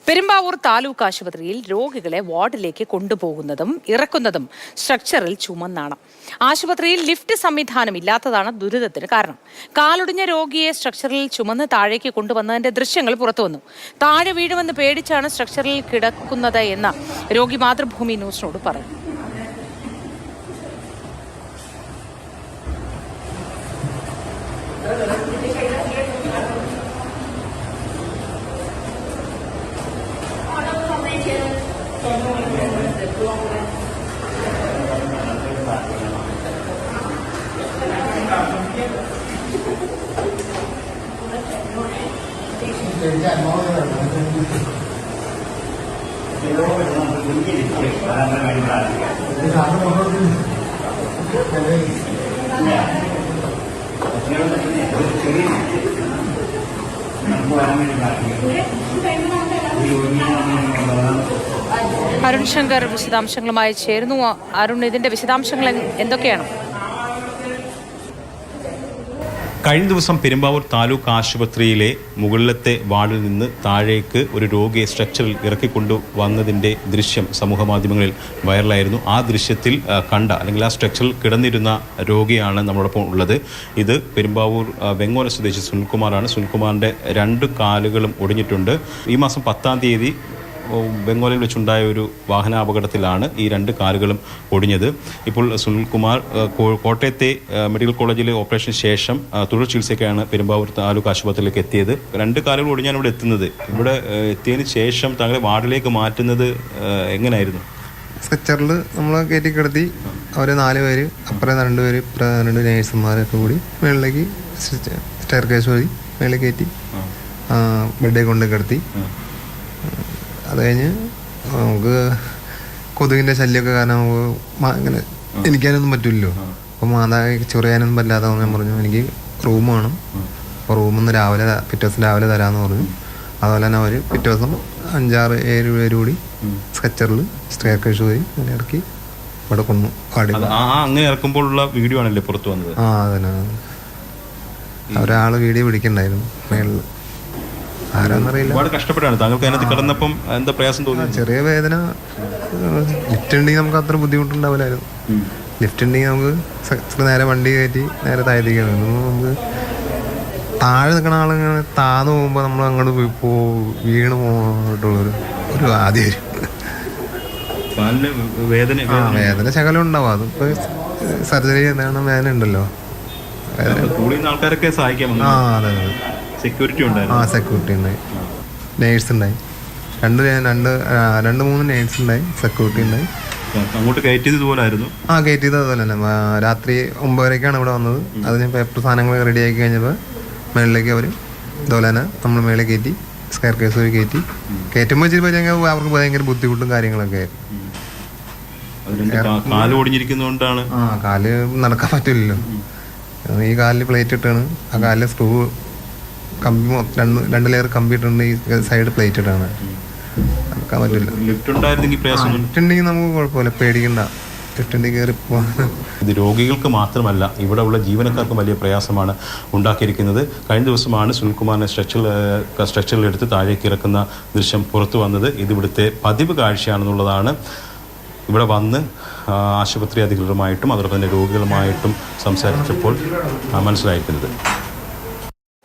പെരുമ്പാവൂർ താലൂക്ക് ആശുപത്രിയിൽ രോഗികളെ വാർഡിലേക്ക് കൊണ്ടുപോകുന്നതും ഇറക്കുന്നതും സ്ട്രക്ചറിൽ ചുമന്നാണ്. ആശുപത്രിയിൽ ലിഫ്റ്റ് സംവിധാനം ഇല്ലാത്തതാണ് ദുരിതത്തിന് കാരണം. കാലൊടിഞ്ഞ രോഗിയെ സ്ട്രക്ചറിൽ ചുമന്ന് താഴേക്ക് കൊണ്ടുവന്നതിന്റെ ദൃശ്യങ്ങൾ പുറത്തുവന്നു. താഴെ വീഴുമെന്ന് പേടിച്ചാണ് സ്ട്രക്ചറിൽ കിടക്കുന്നത് എന്ന് രോഗി മാതൃഭൂമി ന്യൂസിനോട് പറഞ്ഞു. അരുൺ ശങ്കർ വിശദാംശങ്ങളുമായി ചേരുന്നു. അരുൺ, ഇതിന്റെ വിശദാംശങ്ങൾ എന്തൊക്കെയാണ്? കഴിഞ്ഞ ദിവസം പെരുമ്പാവൂർ താലൂക്ക് ആശുപത്രിയിലെ മുകളിലത്തെ വാർഡിൽ നിന്ന് താഴേക്ക് ഒരു രോഗിയെ സ്ട്രക്ചറിൽ ഇറക്കിക്കൊണ്ടു വന്നതിൻ്റെ ദൃശ്യം സമൂഹമാധ്യമങ്ങളിൽ വൈറലായിരുന്നു. ആ ദൃശ്യത്തിൽ കണ്ട അല്ലെങ്കിൽ ആ സ്ട്രക്ചറിൽ കിടന്നിരുന്ന രോഗിയാണ് നമ്മളോടൊപ്പം ഉള്ളത്. ഇത് പെരുമ്പാവൂർ വെങ്ങോല സ്വദേശി സുനിൽകുമാറാണ്. സുനിൽകുമാറിൻ്റെ 2 കാലുകളും ഒടിഞ്ഞിട്ടുണ്ട്. ഈ മാസം 10-ാം തീയതി ബംഗാളിൽ വെച്ചുണ്ടായ ഒരു വാഹനാപകടത്തിലാണ് ഈ 2 കാലുകളും ഒടിഞ്ഞത്. ഇപ്പോൾ സുനിൽകുമാർ കോട്ടയത്തെ മെഡിക്കൽ കോളേജിലെ ഓപ്പറേഷന് ശേഷം തുടർ ചികിത്സയ്ക്കാണ് പെരുമ്പാവൂർ താലൂക്ക് ആശുപത്രിയിലേക്ക് എത്തിയത്. 2 കാലുകൾ ഒടിഞ്ഞാണ് ഇവിടെ എത്തുന്നത്. ഇവിടെ എത്തിയതിന് ശേഷം താങ്കളെ വാർഡിലേക്ക് മാറ്റുന്നത് എങ്ങനെയായിരുന്നു? സ്ട്രെച്ചറിൽ നമ്മൾ കയറ്റി കിടത്തി. അവർ 4 പേര്, അപ്പുറം 2 പേര്, 2 നേഴ്സുമാരൊക്കെ കൂടി മുകളിലേക്ക് സ്റ്റെയർ കേസ് വഴി മുകളിൽ കയറ്റി ബെഡേ കൊണ്ട് കിടത്തി. അത് കഴിഞ്ഞ് നമുക്ക് കൊതുകിൻ്റെ ശല്യമൊക്കെ കാരണം നമുക്ക് ഇങ്ങനെ എനിക്കാനൊന്നും പറ്റില്ലല്ലോ. അപ്പോൾ മാതാവ് ചൊറിയാനൊന്നും പറ്റാതെ ഞാൻ പറഞ്ഞു എനിക്ക് റൂം വേണം. അപ്പോൾ റൂമിൽ നിന്ന് പിറ്റേ ദിവസം രാവിലെ തരാമെന്ന് പറഞ്ഞു. അതുപോലെ തന്നെ അവർ പിറ്റേ ദിവസം 5-6-7 പേര് കൂടി സ്ട്രെച്ചറിൽ സ്റ്റെയർ കേസ് വഴി അങ്ങനെ ഇറക്കി ഇവിടെ കൊണ്ടു പാടി. അങ്ങനെ ഇറക്കുമ്പോഴുള്ള വീഡിയോ ആണല്ലേ പുറത്തു വന്നത്? അതന്നെ. ഒരാൾ വീഡിയോ പിടിക്കണ്ടായിരുന്നു മേളിൽ. ഒരുപാട് കഷ്ടപ്പെട്ടാണ് താങ്കൾക്ക് അതിനകത്ത് കിടന്നപ്പം എന്താ പ്രയാസം തോന്നി? ചെറിയ വേദന. ലിഫ്റ്റ് ഉണ്ടെങ്കിൽ നമുക്ക് അത്ര ബുദ്ധിമുട്ടുണ്ടാവില്ലായിരുന്നു. ലിഫ്റ്റ് ഉണ്ടെങ്കിൽ നമുക്ക് നേരെ വണ്ടി കയറ്റി നേരെ താഴത്തേക്ക് നമുക്ക് താഴെ നിൽക്കുന്ന ആളിങ്ങനെ താന്ന് പോകുമ്പോൾ നമ്മൾ അങ്ങോട്ട് വീണ് പോയിട്ടുള്ളൊരു ആദ്യം വേദന ശകലം ഉണ്ടാവും. അതിപ്പോ സർജറി എന്താണ് വേദന ഉണ്ടല്ലോ. ആൾക്കാരൊക്കെ സഹായിക്കാം. അതെ. സെക്യൂരിറ്റി ഉണ്ടായി, നേഴ്സ് ഉണ്ടായി, 2-3 നേഴ്സ് ഉണ്ടായി, സെക്യൂരിറ്റി ഉണ്ടായി. അങ്ങോട്ട് കയറ്റിയത് ഇതുപോലായിരുന്നു? കയറ്റിയത് അതുപോലെ തന്നെ. രാത്രി 9:00-ക്കാണ് ഇവിടെ വന്നത്. അതിന് പേപ്പർ സാധനങ്ങൾ റെഡിയാക്കി കഴിഞ്ഞപ്പോൾ മേളിലേക്ക് അവർ ഇതുപോലെ തന്നെ നമ്മൾ മേളിൽ കയറ്റി സ്കെയർ കേസ് വഴി കയറ്റുമ്പോൾ ഇച്ചിരി അവർക്ക് ഭയങ്കര ബുദ്ധിമുട്ടും കാര്യങ്ങളൊക്കെ ആയിരുന്നു. കാല് നടക്കാൻ പറ്റില്ലല്ലോ. ഈ കാലിൽ പ്ലേറ്റ് ഇട്ടാണ്. ആ കാലിൽ സ്ക്രൂ കമ്പി 2 ലെയർ കമ്പി ഇട്ടുണ്ട്. ഈ സൈഡ് പ്ലേറ്റ് ഇട്ടാണ്. നടക്കാൻ പറ്റില്ല. ലിഫ്റ്റ് ഉണ്ടെങ്കിൽ നമുക്ക് കുഴപ്പമില്ല, പേടിക്കണ്ട. ഇത് രോഗികൾക്ക് മാത്രമല്ല ഇവിടെ ഉള്ള ജീവനക്കാർക്കും വലിയ പ്രയാസമാണ് ഉണ്ടാക്കിയിരിക്കുന്നത്. കഴിഞ്ഞ ദിവസമാണ് സുനിൽകുമാറിനെ സ്ട്രക്ചറിൽ എടുത്ത് താഴേക്ക് ഇറക്കുന്ന ദൃശ്യം പുറത്തു വന്നത്. ഇത് ഇവിടുത്തെ പതിവ് കാഴ്ചയാണെന്നുള്ളതാണ് ഇവിടെ വന്ന് ആശുപത്രി അധികൃതരുമായിട്ടും അതോടൊപ്പം തന്നെ രോഗികളുമായിട്ടും സംസാരിച്ചപ്പോൾ മനസ്സിലായിരിക്കുന്നത്.